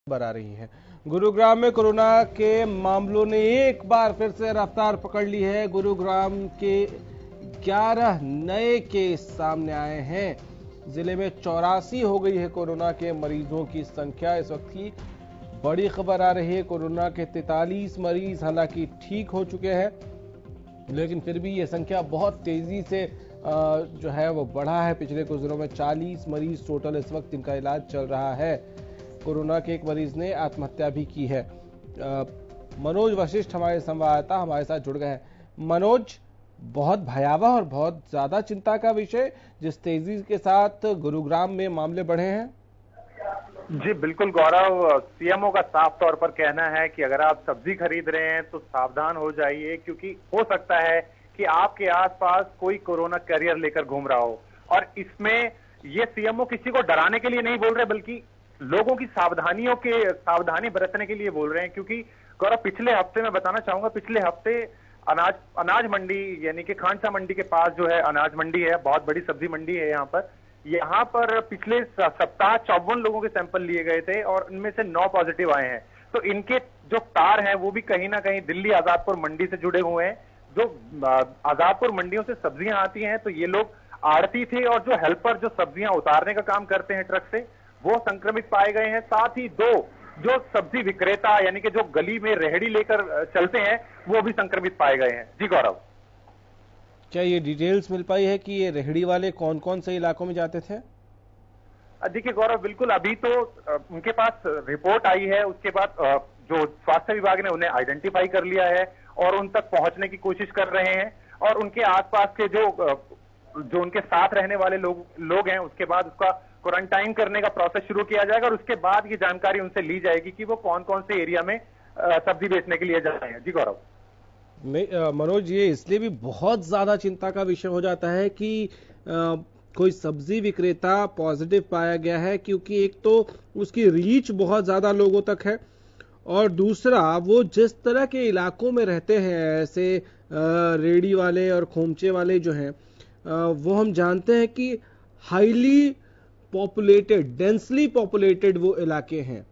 बना रही है। गुरुग्राम में कोरोना के मामलों ने एक बार फिर से रफ्तार पकड़ ली है। गुरुग्राम के 11 नए केस सामने आए हैं। जिले में 84 हो गई है कोरोना के मरीजों की संख्या। इस वक्त की बड़ी खबर आ रही है, कोरोना के 43 मरीज हालांकि ठीक हो चुके हैं, लेकिन फिर भी ये संख्या बहुत तेजी से जो है वो बढ़ा है। पिछले कुछ दिनों में 40 मरीज टोटल इस वक्त इनका इलाज चल रहा है। कोरोना के एक मरीज ने आत्महत्या भी की है। मनोज वशिष्ठ हमारे संवाददाता हमारे साथ जुड़ गए हैं। मनोज, बहुत भयावह और बहुत ज्यादा चिंता का विषय जिस तेजी के साथ गुरुग्राम में मामले बढ़े हैं। जी बिल्कुल गौरव, सीएमओ का साफ तौर पर कहना है कि अगर आप सब्जी खरीद रहे हैं तो सावधान हो जाइए, क्योंकि हो सकता है कि आपके आसपास कोई कोरोना कैरियर लेकर घूम रहा हो। और इसमें ये सीएमओ किसी को डराने के लिए नहीं बोल रहे, बल्कि लोगों की सावधानी बरतने के लिए बोल रहे हैं। क्योंकि गौरव, पिछले हफ्ते मैं बताना चाहूंगा, पिछले हफ्ते अनाज मंडी यानी कि खानसा मंडी के पास जो है अनाज मंडी है, बहुत बड़ी सब्जी मंडी है यहाँ पर पिछले सप्ताह 54 लोगों के सैंपल लिए गए थे और इनमें से 9 पॉजिटिव आए हैं। तो इनके जो तार हैं वो भी कहीं ना कहीं दिल्ली आजादपुर मंडी से जुड़े हुए हैं। जो आजादपुर मंडियों से सब्जियां आती हैं तो ये लोग आड़ती थे, और जो हेल्पर जो सब्जियां उतारने का काम करते हैं ट्रक से, वो संक्रमित पाए गए हैं। साथ ही 2 जो सब्जी विक्रेता यानी कि जो गली में रेहड़ी लेकर चलते हैं वो भी संक्रमित पाए गए हैं। जी गौरव, क्या ये डिटेल्स मिल पाई है कि ये रेहड़ी वाले कौन कौन से इलाकों में जाते थे? देखिए गौरव, बिल्कुल अभी तो उनके पास रिपोर्ट आई है, उसके बाद जो स्वास्थ्य विभाग ने उन्हें आइडेंटिफाई कर लिया है और उन तक पहुंचने की कोशिश कर रहे हैं। और उनके आसपास के जो उनके साथ रहने वाले लोग हैं, उसके बाद उसका क्वारंटाइन करने का प्रोसेस शुरू किया जाएगा और उसके बाद ये जानकारी उनसे ली जाएगी कि वो कौन कौन से एरिया में सब्जी बेचने के लिए जा रहे हैं। जी गौरव। मनोज, ये इसलिए भी बहुत ज्यादा चिंता का विषय हो जाता है कि कोई सब्जी विक्रेता पॉजिटिव पाया गया है, क्योंकि एक तो उसकी रीच बहुत ज्यादा लोगों तक है और दूसरा वो जिस तरह के इलाकों में रहते हैं, ऐसे रेडी वाले और खोमचे वाले जो हैं, वो हम जानते हैं कि हाईली पॉपुलेटेड, डेंसली पॉपुलेटेड वो इलाके हैं।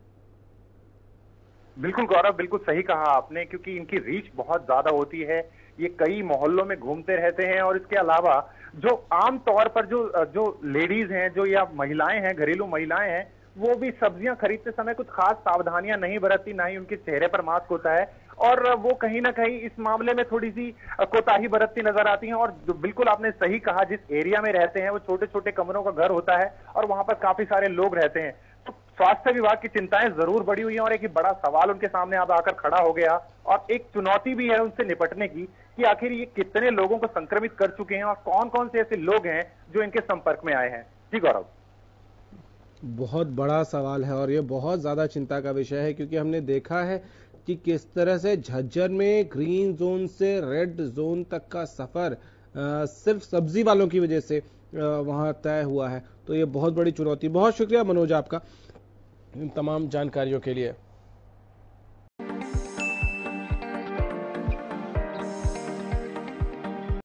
बिल्कुल गौरव, बिल्कुल सही कहा आपने, क्योंकि इनकी रीच बहुत ज्यादा होती है। ये कई मोहल्लों में घूमते रहते हैं और इसके अलावा जो आम तौर पर जो लेडीज हैं, जो या महिलाएं हैं, घरेलू महिलाएं हैं, वो भी सब्जियां खरीदते समय कुछ खास सावधानियां नहीं बरतती, ना ही उनके चेहरे पर मास्क होता है, और वो कहीं ना कहीं इस मामले में थोड़ी सी कोताही बरतती नजर आती हैं। और बिल्कुल आपने सही कहा, जिस एरिया में रहते हैं वो छोटे छोटे कमरों का घर होता है और वहां पर काफी सारे लोग रहते हैं। तो स्वास्थ्य विभाग की चिंताएं जरूर बढ़ी हुई हैं और एक बड़ा सवाल उनके सामने अब आकर खड़ा हो गया, और एक चुनौती भी है उनसे निपटने की कि आखिर ये कितने लोगों को संक्रमित कर चुके हैं और कौन कौन से ऐसे लोग हैं जो इनके संपर्क में आए हैं। जी गौरव, बहुत बड़ा सवाल है और ये बहुत ज्यादा चिंता का विषय है, क्योंकि हमने देखा है कि किस तरह से झज्जर में ग्रीन जोन से रेड जोन तक का सफर सिर्फ सब्जी वालों की वजह से वहां तय हुआ है। तो ये बहुत बड़ी चुनौती। बहुत शुक्रिया मनोज आपका इन तमाम जानकारियों के लिए।